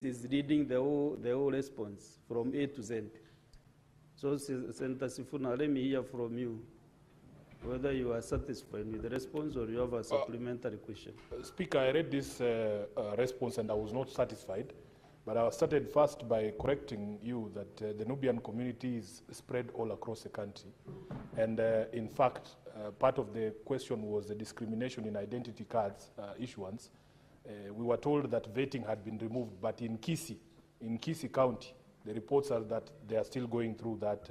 is reading the whole response from A to Z. So, Senator Sifuna, let me hear from you whether you are satisfied with the response or you have a supplementary question. Speaker, I read this response and I was not satisfied, but I started first by correcting you that the Nubian community is spread all across the country. And in fact, part of the question was the discrimination in identity cards issuance. We were told that vetting had been removed, but in Kisii County, the reports are that they are still going through that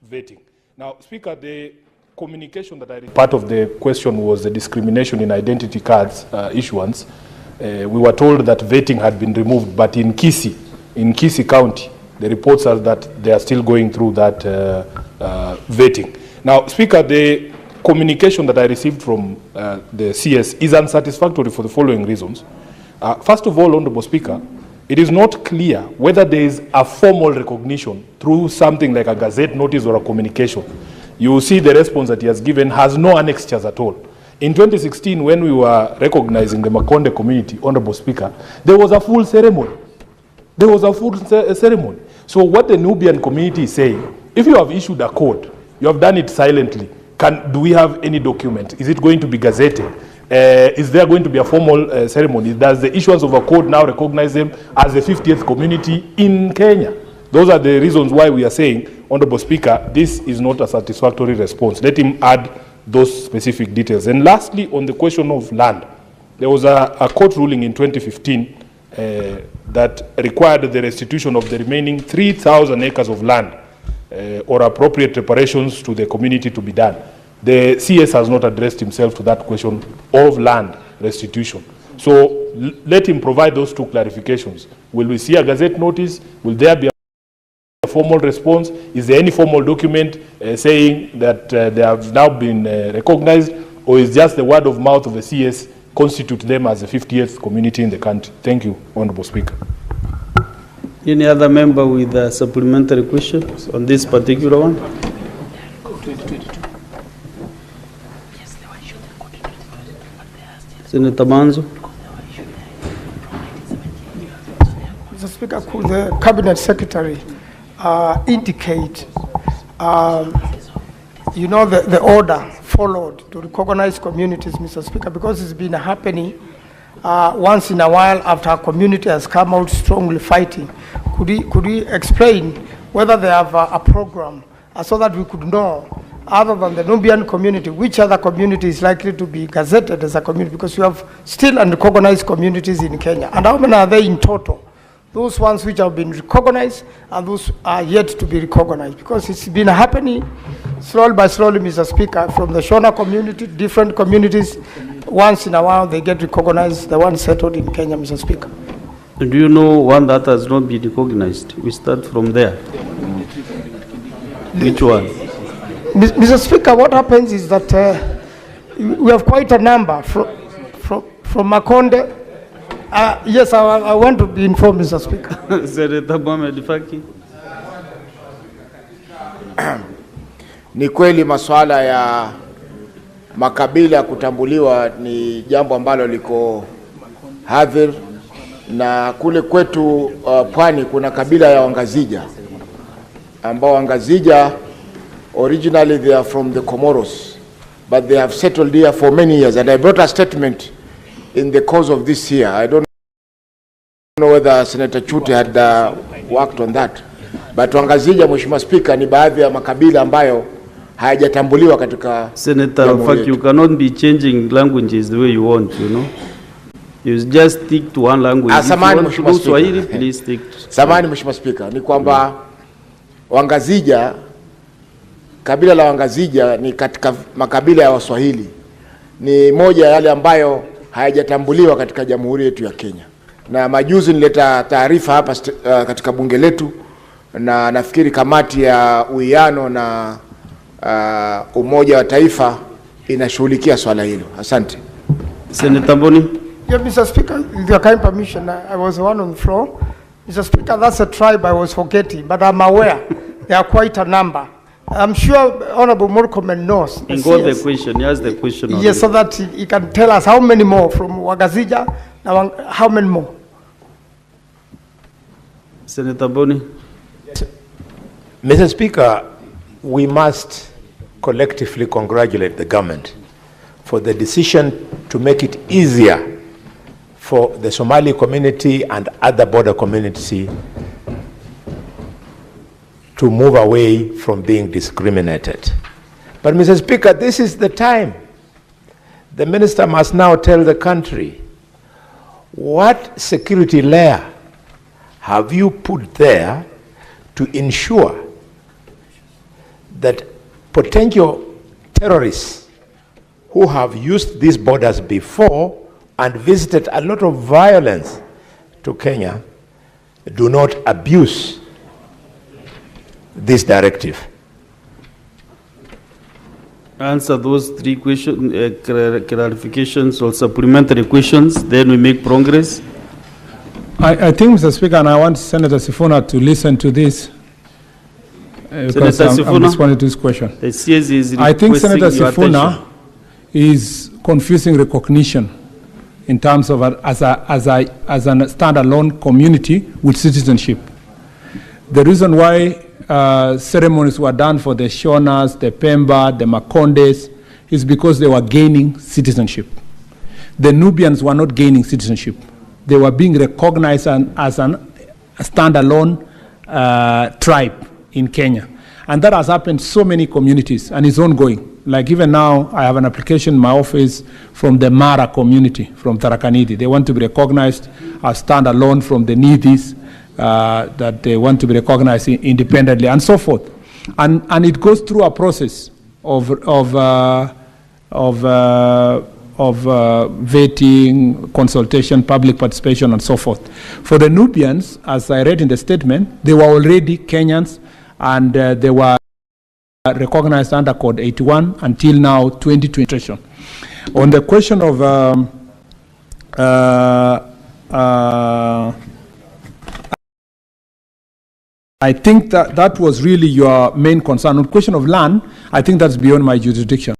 vetting. Now, Speaker, the communication that I received, part of the question was the discrimination in identity cards issuance. We were told that vetting had been removed, but in Kisii County, the reports are that they are still going through that vetting. Now, Speaker, the communication that I received from the CS is unsatisfactory for the following reasons. First of all, Honorable Speaker, it is not clear whether there is a formal recognition through something like a gazette notice or a communication. You will see the response that he has given has no annexures at all. In 2016, when we were recognizing the Makonde community, Honorable Speaker, there was a full ceremony. There was a full ceremony. So what the Nubian community is saying, if you have issued a code, you have done it silently, do we have any document? Is it going to be gazetted? Is there going to be a formal ceremony? Does the issuance of a code now recognize them as the 50th community in Kenya? Those are the reasons why we are saying, Honorable Speaker, this is not a satisfactory response. Let him add those specific details. And lastly, on the question of land, there was a court ruling in 2015 that required the restitution of the remaining 3,000 acres of land or appropriate reparations to the community to be done. The CS has not addressed himself to that question of land restitution. So let him provide those two clarifications. Will we see a gazette notice? Will there be a formal response? Is there any formal document saying that they have now been recognized, or is just the word of mouth of the CS constitute them as the 50th community in the country? Thank you, Honorable Speaker. Any other member with a supplementary questions on this particular one? Senator Manzo. Mr. Speaker, could the Cabinet Secretary indicate, the order followed to recognize communities, Mr. Speaker, because it's been happening once in a while after a community has come out strongly fighting. Could he explain whether they have a program so that we could know, other than the Nubian community, which other community is likely to be gazetted as a community, because we have still unrecognized communities in Kenya. And how many are they in total? Those ones which have been recognized and those are yet to be recognized, because it's been happening slowly by slowly, Mr. Speaker, from the Shona community, different communities. Once in a while they get recognized, the ones settled in Kenya, Mr. Speaker. Do you know one that has not been recognized? We start from there. Which one? Mr. Speaker, what happens is that we have quite a number from Makonde. Yes, I want to be informed, Mr. Speaker. Senator Mohamed Faki. Ni kweli masuala ya makabila kutambuliwa ni jambo ambalo liko hadhir, na kule kwetu pwani kuna kabila ya Wangazija, ambao Wangazija originally they are from the Comoros, but they have settled here for many years, and I brought a statement in the course of this year. I don't know whether Senator Chute had worked on that, but Wangazija, Mheshimiwa Speaker, ni baadhi ya makabila ambayo hayajatambuliwa katika. Senator Faki, you cannot be changing languages the way you want, you know. You just stick to one language. Samahani Mheshimiwa Speaker. Swahili, please stick to Samahani Mheshimiwa Speaker, ni kwamba Wangazija, kabila la Wangazija ni katika makabila ya Waswahili. Ni moja ya yale ambayo hayajatambuliwa katika Jamhuri yetu ya Kenya. Na majuzi nileta taarifa hapa katika bunge letu, na nafikiri kamati ya uwiano na Umoja wa Taifa inashughulikia swala hilo. Asante. Senator Boni. Yeah, Mr. Speaker, with your kind permission, I was the one on the floor. Mr. Speaker, that's a tribe I was forgetting, but I'm aware there are quite a number. I'm sure Honorable Murkomen knows. And got the question. He has the question. Yes, so that he can tell us how many more from Wangazija, how many more. Senator Boni. Mr. Speaker, we must collectively congratulate the government for the decision to make it easier for the Somali community and other border community to move away from being discriminated. But Mr. Speaker, this is the time. The minister must now tell the country, what security layer have you put there to ensure that potential terrorists who have used these borders before and visited a lot of violence to Kenya do not abuse this directive? Answer those three questions, clarifications or supplementary questions, then we make progress. I think, Mr. Speaker, and I want Senator Sifuna to listen to this because I'm responding to this question. The CS is I think Senator your Sifuna attention. is confusing recognition in terms of as a standalone community with citizenship. The reason why ceremonies were done for the Shonas, the Pemba, the Makondes is because they were gaining citizenship. The Nubians were not gaining citizenship. They were being recognized as a standalone tribe in Kenya. And that has happened so many communities and is ongoing. Like even now, I have an application in my office from the Mara community, from Tharaka Nithi. They want to be recognized as standalone from the Nithis, that they want to be recognized independently, and so forth. And it goes through a process of vetting, consultation, public participation, and so forth. For the Nubians, as I read in the statement, they were already Kenyans, and they were recognized under Code 81 until now 2020. On the question of I think that was really your main concern. On the question of land, I think that's beyond my jurisdiction,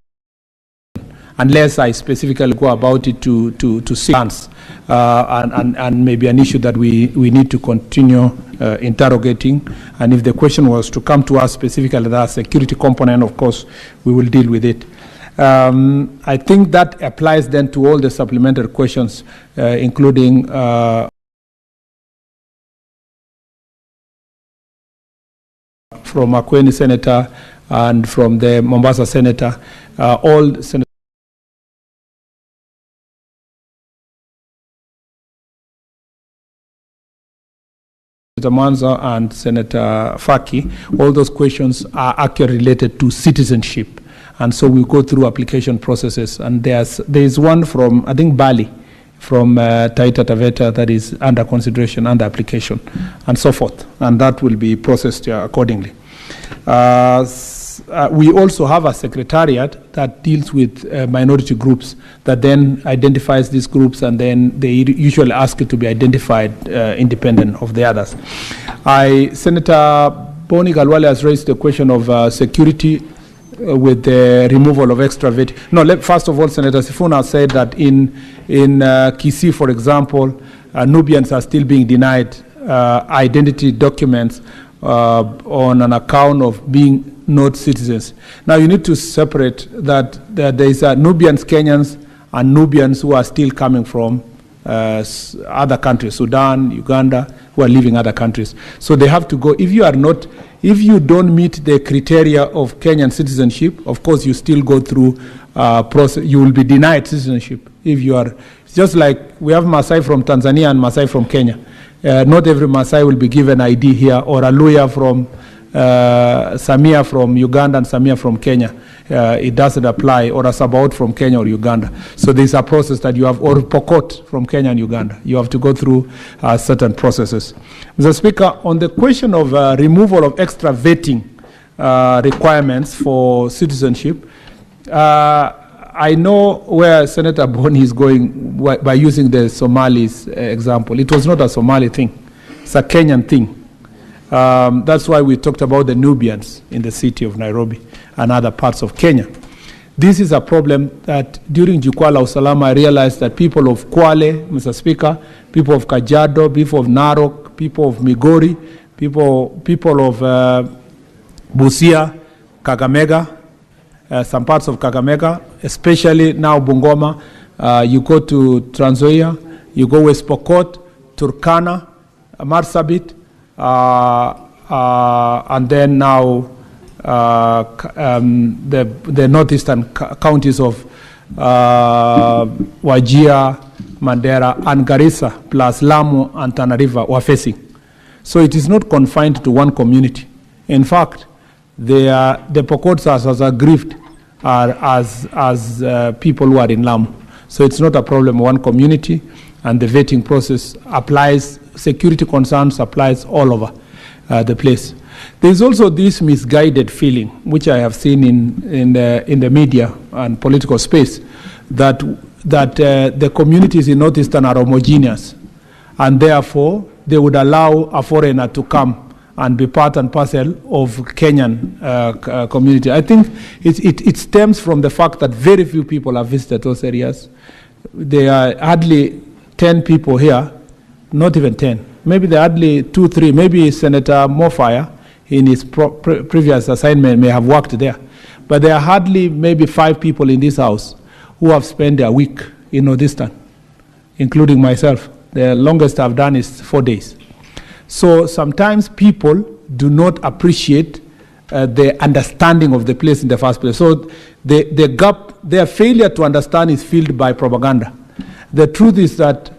unless I specifically go about it to see lands, and maybe an issue that we need to continue interrogating. And if the question was to come to us specifically, that security component, of course, we will deal with it. I think that applies then to all the supplementary questions, including from Makueni Senator and from the Mombasa Senator, all Senator Manzo and Senator Faki, all those questions are actually related to citizenship. And so we go through application processes. And there's one from, I think, Bali, from Taita Taveta, that is under consideration, under application, and so forth. And that will be processed accordingly. We also have a secretariat that deals with minority groups that then identifies these groups, and then they usually ask it to be identified independent of the others. Senator Boni Galwale has raised the question of security with the removal of extra vet. No, first of all, Senator Sifuna said that in Kisii, for example, Nubians are still being denied identity documents on an account of being not citizens. Now you need to separate that there is Nubians, Kenyans, and Nubians who are still coming from other countries, Sudan, Uganda, who are leaving other countries. So they have to go. If you don't meet the criteria of Kenyan citizenship, of course you still go through process. You will be denied citizenship if you are. Just like we have Maasai from Tanzania and Maasai from Kenya. Not every Maasai will be given ID here, or a Luya from Samia from Uganda and Samia from Kenya. It doesn't apply, or a Sabaot from Kenya or Uganda. So there's a process that you have, or Pokot from Kenya and Uganda. You have to go through certain processes. Mr. Speaker, on the question of removal of extra vetting requirements for citizenship, I know where Senator Boni is going by using the Somalis example. It was not a Somali thing. It's a Kenyan thing. That's why we talked about the Nubians in the city of Nairobi and other parts of Kenya. This is a problem that during Jukwaa la Usalama, I realized that people of Kwale, Mr. Speaker, people of Kajiado, people of Narok, people of Migori, people of Busia, Kakamega, some parts of Kakamega, especially now Bungoma. You go to Trans Nzoia, you go West Pokot, Turkana, Marsabit, and then now the northeastern counties of Wajir, Mandera, and Garissa, plus Lamu and Tana River were facing. So it is not confined to one community. In fact, the Pokots as aggrieved are as people who are in Lamu. So it's not a problem one community, and the vetting process applies, security concerns applies all over the place. There's also this misguided feeling, which I have seen in the media and political space, that the communities in Northeastern are homogeneous, and therefore they would allow a foreigner to come and be part and parcel of Kenyan community. I think it stems from the fact that very few people have visited those areas. There are hardly 10 people here, not even 10. Maybe there are hardly 2, 3. Maybe Senator Mofire in his previous assignment may have worked there. But there are hardly maybe 5 people in this house who have spent a week in Northeastern, including myself. The longest I've done is 4 days. So sometimes people do not appreciate the understanding of the place in the first place. So the gap, their failure to understand is filled by propaganda. The truth is that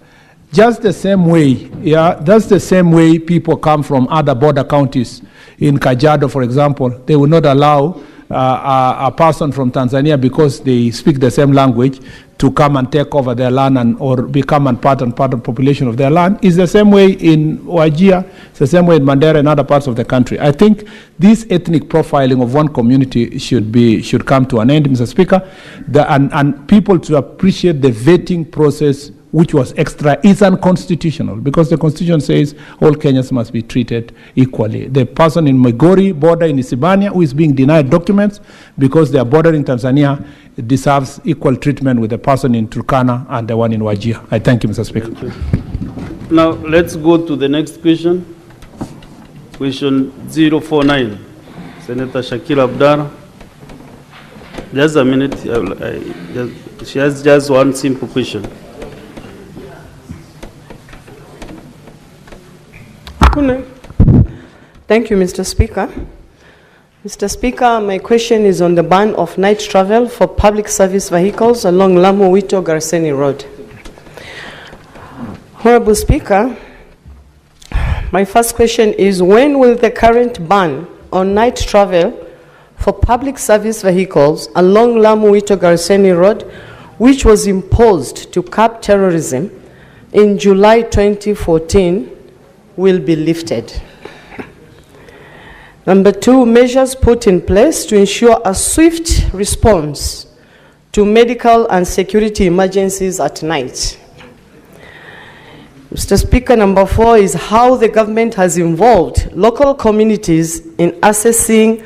just the same way, that's the same way people come from other border counties. In Kajiado, for example, they will not allow a person from Tanzania, because they speak the same language, to come and take over their land or become part of the population of their land. It's the same way in Wajir, it's the same way in Mandera and other parts of the country. I think this ethnic profiling of one community should come to an end, Mr. Speaker, and people to appreciate the vetting process, which was extra, is unconstitutional, because the Constitution says all Kenyans must be treated equally. The person in Migori border in Isibania who is being denied documents because they are bordering Tanzania deserves equal treatment with the person in Turkana and the one in Wajir. I thank you, Mr. Speaker. Thank you. Now let's go to the next question. Question 049, Senator Shakira Abdara. Just a minute. She has just one simple question. Thank you, Mr. Speaker. Mr. Speaker, my question is on the ban of night travel for public service vehicles along Lamu-Wito-Garseni Road. Honorable Speaker, my first question is, when will the current ban on night travel for public service vehicles along Lamu-Wito-Garseni Road, which was imposed to curb terrorism in July 2014, will be lifted? Number 2, measures put in place to ensure a swift response to medical and security emergencies at night. Mr. Speaker, number 4 is how the government has involved local communities in assessing